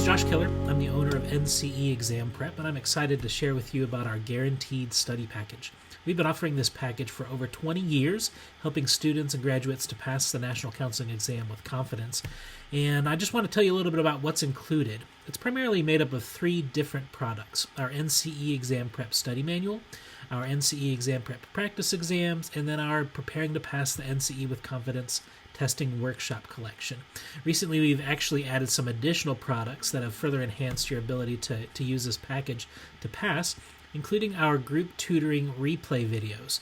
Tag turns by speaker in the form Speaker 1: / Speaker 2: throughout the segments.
Speaker 1: Josh Keller. I'm the owner of NCE Exam Prep, and I'm excited to share with you about our Guaranteed Study Package. We've been offering this package for over 20 years, helping students and graduates to pass the National Counseling Exam with confidence. And I just want to tell you a little bit about what's included. It's primarily made up of 3 different products: our NCE Exam Prep Study Manual, our NCE Exam Prep Practice Exams, and then our Preparing to Pass the NCE with Confidence Testing Workshop Collection. Recently, we've actually added some additional products that have further enhanced your ability to use this package to pass, including our group tutoring replay videos.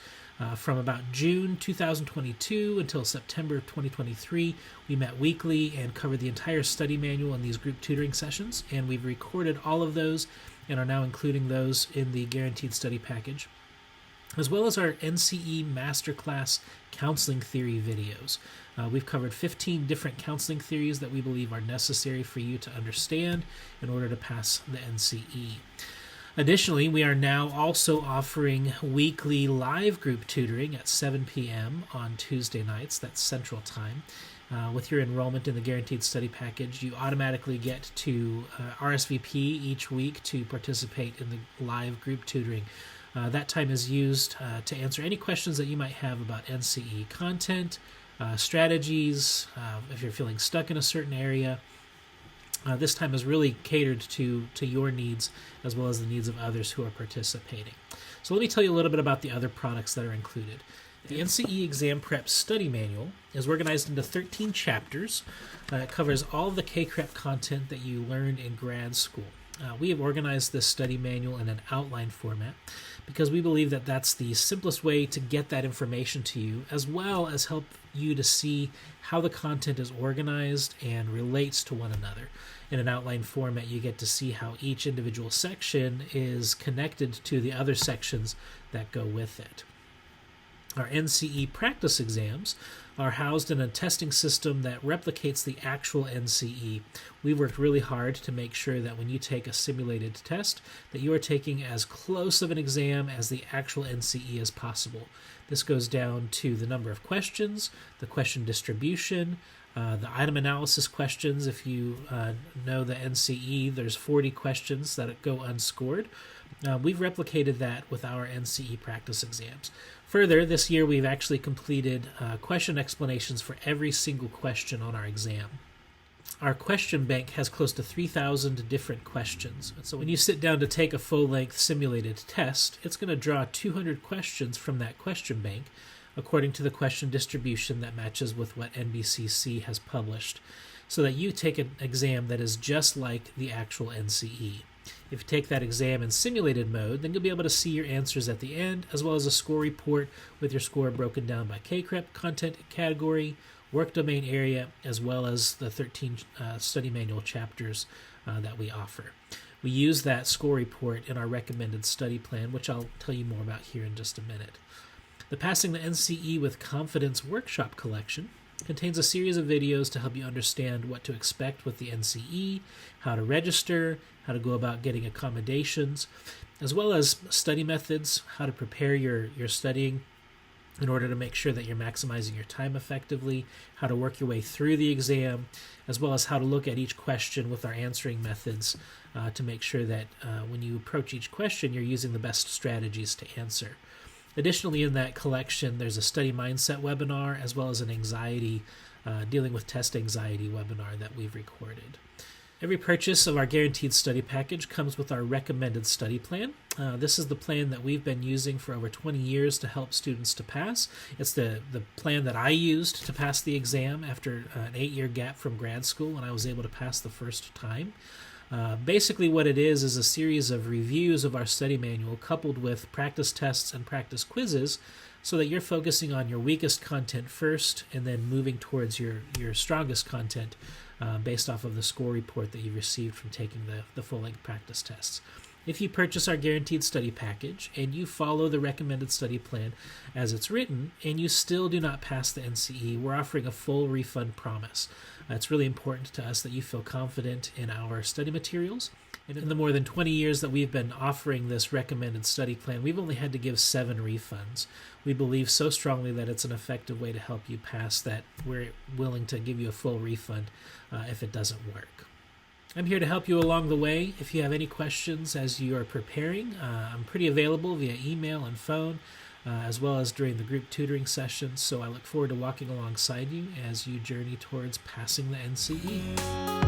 Speaker 1: From about June 2022 until September 2023, we met weekly and covered the entire study manual in these group tutoring sessions, and we've recorded all of those and are now including those in the Guaranteed Study Package, as well as our NCE MasterClass counseling theory videos. We've covered 15 different counseling theories that we believe are necessary for you to understand in order to pass the NCE. Additionally, we are now also offering weekly live group tutoring at 7 p.m. on Tuesday nights. That's Central Time. With your enrollment in the Guaranteed Study Package, you automatically get to RSVP each week to participate in the live group tutoring. That time is used to answer any questions that you might have about NCE content, strategies, if you're feeling stuck in a certain area. This time is really catered to your needs as well as the needs of others who are participating. So let me tell you a little bit about the other products that are included. The NCE Exam Prep Study Manual is organized into 13 chapters. It covers all of the K-Prep content that you learned in grad school. We have organized this study manual in an outline format because we believe that that's the simplest way to get that information to you, as well as help you to see how the content is organized and relates to one another. In an outline format, you get to see how each individual section is connected to the other sections that go with it. Our NCE practice exams are housed in a testing system that replicates the actual NCE. We've worked really hard to make sure that when you take a simulated test, that you are taking as close of an exam as the actual NCE as possible. This goes down to the number of questions, the question distribution, the item analysis questions. If you know the NCE, there's 40 questions that go unscored. We've replicated that with our NCE practice exams. Further, this year we've actually completed question explanations for every single question on our exam. Our question bank has close to 3,000 different questions. So when you sit down to take a full-length simulated test, it's going to draw 200 questions from that question bank according to the question distribution that matches with what NBCC has published, so that you take an exam that is just like the actual NCE. If you take that exam in simulated mode, then you'll be able to see your answers at the end, as well as a score report with your score broken down by K-Prep, content category, work domain area, as well as the 13 study manual chapters that we offer. We use that score report in our recommended study plan, which I'll tell you more about here in just a minute. The Passing the NCE with Confidence Workshop Collection contains a series of videos to help you understand what to expect with the NCE, how to register, how to go about getting accommodations, as well as study methods, how to prepare your studying in order to make sure that you're maximizing your time effectively, how to work your way through the exam, as well as how to look at each question with our answering methods to make sure that when you approach each question, you're using the best strategies to answer. Additionally, in that collection, there's a study mindset webinar as well as an anxiety, dealing with test anxiety webinar that we've recorded. Every purchase of our Guaranteed Study Package comes with our recommended study plan. This is the plan that we've been using for over 20 years to help students to pass. It's the plan that I used to pass the exam after an 8-year gap from grad school when I was able to pass the first time. Basically what it is a series of reviews of our study manual coupled with practice tests and practice quizzes so that you're focusing on your weakest content first and then moving towards your strongest content based off of the score report that you received from taking the full-length practice tests. If you purchase our Guaranteed Study Package and you follow the recommended study plan as it's written and you still do not pass the NCE, we're offering a full refund promise. It's really important to us that you feel confident in our study materials. And in the more than 20 years that we've been offering this recommended study plan, we've only had to give 7 refunds. We believe so strongly that it's an effective way to help you pass that we're willing to give you a full refund if it doesn't work. I'm here to help you along the way. If you have any questions as you are preparing, I'm pretty available via email and phone, as well as during the group tutoring sessions, so I look forward to walking alongside you as you journey towards passing the NCE.